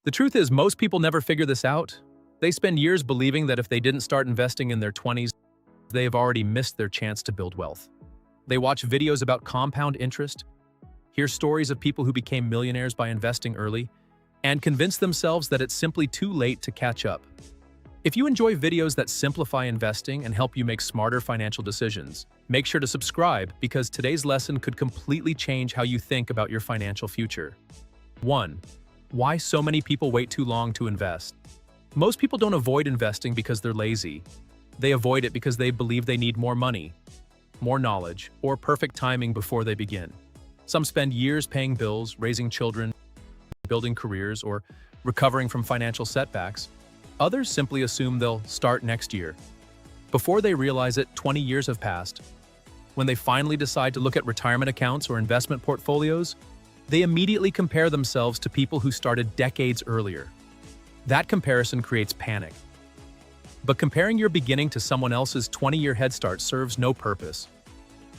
The truth is, most people never figure this out. They spend years believing that if they didn't start investing in their 20s, they have already missed their chance to build wealth. They watch videos about compound interest, hear stories of people who became millionaires by investing early, and convince themselves that it's simply too late to catch up. If you enjoy videos that simplify investing and help you make smarter financial decisions, make sure to subscribe because today's lesson could completely change how you think about your financial future. 1. Why so many people wait too long to invest. Most people don't avoid investing because they're lazy. They avoid it because they believe they need more money, more knowledge, or perfect timing before they begin. Some spend years paying bills, raising children, building careers, or recovering from financial setbacks. Others simply assume they'll start next year. Before they realize it, 20 years have passed. When they finally decide to look at retirement accounts or investment portfolios, they immediately compare themselves to people who started decades earlier. That comparison creates panic. But comparing your beginning to someone else's 20-year head start serves no purpose.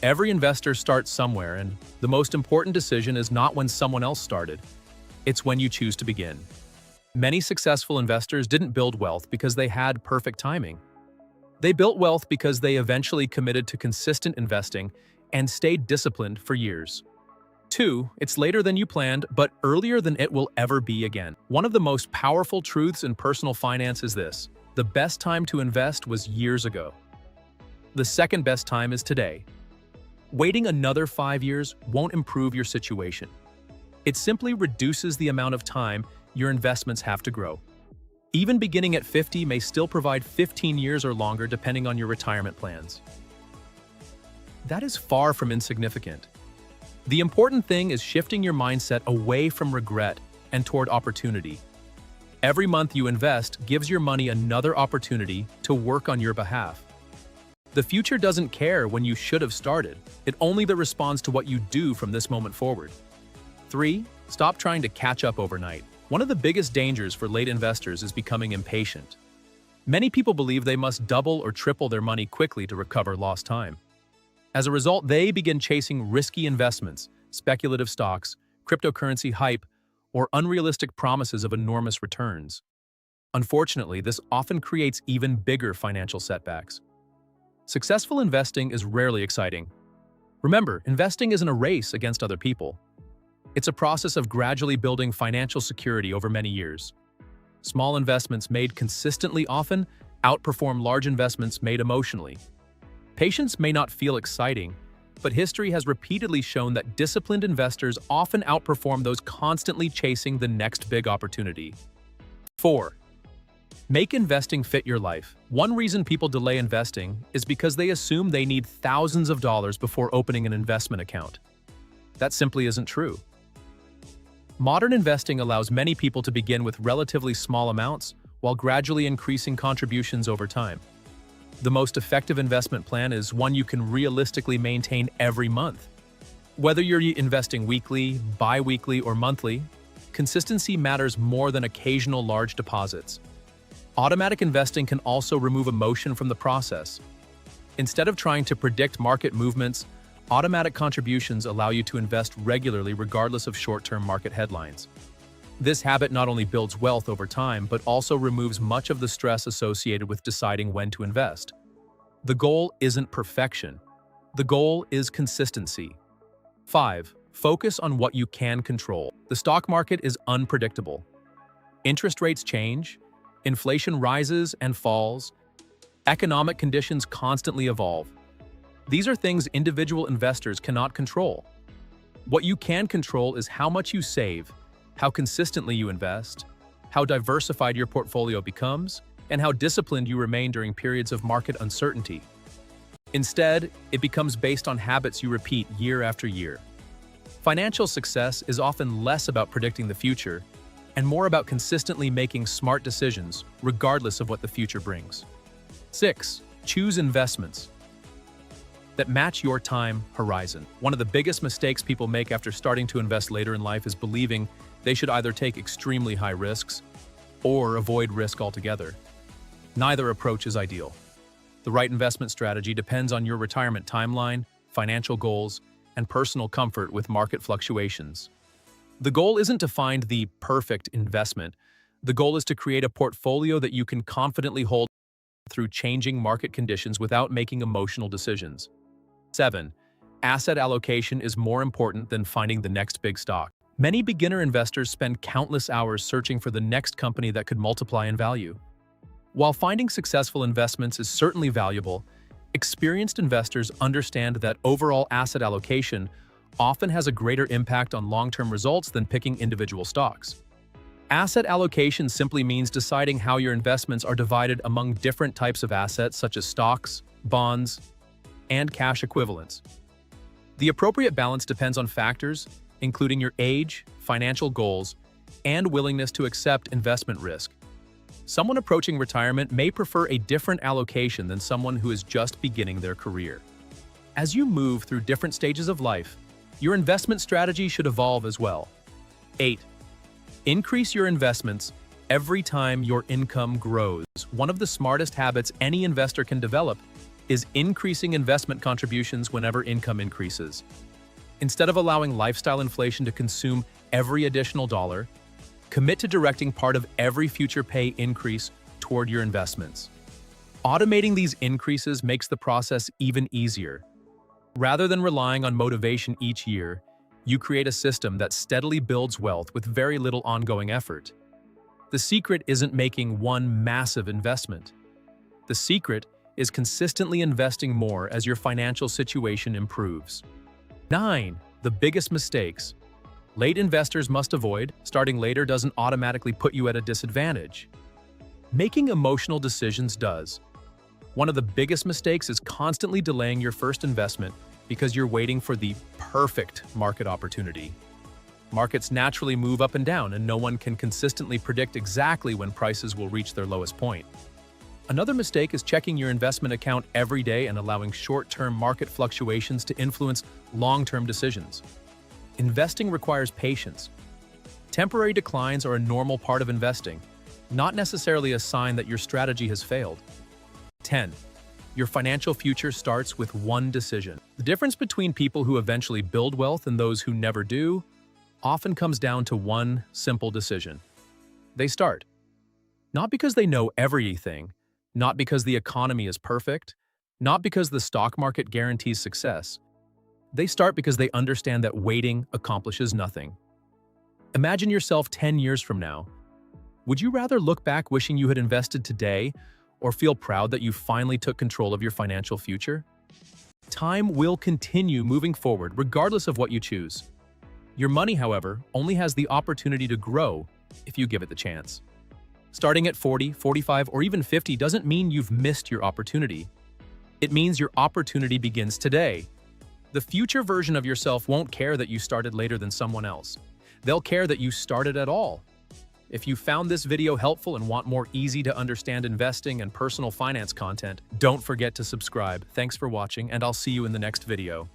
Every investor starts somewhere, and the most important decision is not when someone else started. It's when you choose to begin. Many successful investors didn't build wealth because they had perfect timing. They built wealth because they eventually committed to consistent investing and stayed disciplined for years. 2. It's later than you planned, but earlier than it will ever be again. One of the most powerful truths in personal finance is this: the best time to invest was years ago. The second best time is today. Waiting another 5 years won't improve your situation. It simply reduces the amount of time your investments have to grow. Even beginning at 50 may still provide 15 years or longer depending on your retirement plans. That is far from insignificant. The important thing is shifting your mindset away from regret and toward opportunity. Every month you invest gives your money another opportunity to work on your behalf. The future doesn't care when you should have started. It only responds to what you do from this moment forward. 3. Stop trying to catch up overnight. One of the biggest dangers for late investors is becoming impatient. Many people believe they must double or triple their money quickly to recover lost time. As a result, they begin chasing risky investments, speculative stocks, cryptocurrency hype, or unrealistic promises of enormous returns. Unfortunately, this often creates even bigger financial setbacks. Successful investing is rarely exciting. Remember, investing isn't a race against other people. It's a process of gradually building financial security over many years. Small investments made consistently often outperform large investments made emotionally. Patience may not feel exciting, but history has repeatedly shown that disciplined investors often outperform those constantly chasing the next big opportunity. 4. Make investing fit your life. One reason people delay investing is because they assume they need thousands of dollars before opening an investment account. That simply isn't true. Modern investing allows many people to begin with relatively small amounts while gradually increasing contributions over time. The most effective investment plan is one you can realistically maintain every month. Whether you're investing weekly, bi-weekly, or monthly, consistency matters more than occasional large deposits. Automatic investing can also remove emotion from the process. Instead of trying to predict market movements, automatic contributions allow you to invest regularly regardless of short-term market headlines. This habit not only builds wealth over time, but also removes much of the stress associated with deciding when to invest. The goal isn't perfection. The goal is consistency. 5. Focus on what you can control. The stock market is unpredictable. Interest rates change, inflation rises and falls, economic conditions constantly evolve. These are things individual investors cannot control. What you can control is how much you save, how consistently you invest, how diversified your portfolio becomes, and how disciplined you remain during periods of market uncertainty. Instead, it becomes based on habits you repeat year after year. Financial success is often less about predicting the future and more about consistently making smart decisions regardless of what the future brings. 6. Choose investments that match your time horizon. One of the biggest mistakes people make after starting to invest later in life is believing they should either take extremely high risks or avoid risk altogether. Neither approach is ideal. The right investment strategy depends on your retirement timeline, financial goals, and personal comfort with market fluctuations. The goal isn't to find the perfect investment. The goal is to create a portfolio that you can confidently hold through changing market conditions without making emotional decisions. 7. Asset allocation is more important than finding the next big stock. Many beginner investors spend countless hours searching for the next company that could multiply in value. While finding successful investments is certainly valuable, experienced investors understand that overall asset allocation often has a greater impact on long-term results than picking individual stocks. Asset allocation simply means deciding how your investments are divided among different types of assets such as stocks, bonds, and cash equivalents. The appropriate balance depends on factors including your age, financial goals, and willingness to accept investment risk. Someone approaching retirement may prefer a different allocation than someone who is just beginning their career. As you move through different stages of life, your investment strategy should evolve as well. 8. Increase your investments every time your income grows. One of the smartest habits any investor can develop is increasing investment contributions whenever income increases. Instead of allowing lifestyle inflation to consume every additional dollar, commit to directing part of every future pay increase toward your investments. Automating these increases makes the process even easier. Rather than relying on motivation each year, you create a system that steadily builds wealth with very little ongoing effort. The secret isn't making one massive investment. The secret is consistently investing more as your financial situation improves. 9. The biggest mistakes. Late investors must avoid. Starting later doesn't automatically put you at a disadvantage. Making emotional decisions does. One of the biggest mistakes is constantly delaying your first investment because you're waiting for the perfect market opportunity. Markets naturally move up and down, and no one can consistently predict exactly when prices will reach their lowest point. Another mistake is checking your investment account every day and allowing short-term market fluctuations to influence long-term decisions. Investing requires patience. Temporary declines are a normal part of investing, not necessarily a sign that your strategy has failed. 10. Your financial future starts with one decision. The difference between people who eventually build wealth and those who never do often comes down to one simple decision. They start. Not because they know everything, not because the economy is perfect, not because the stock market guarantees success. They start because they understand that waiting accomplishes nothing. Imagine yourself 10 years from now. Would you rather look back wishing you had invested today or feel proud that you finally took control of your financial future? Time will continue moving forward regardless of what you choose. Your money, however, only has the opportunity to grow if you give it the chance. Starting at 40, 45, or even 50 doesn't mean you've missed your opportunity. It means your opportunity begins today. The future version of yourself won't care that you started later than someone else. They'll care that you started at all. If you found this video helpful and want more easy-to-understand investing and personal finance content, don't forget to subscribe. Thanks for watching, and I'll see you in the next video.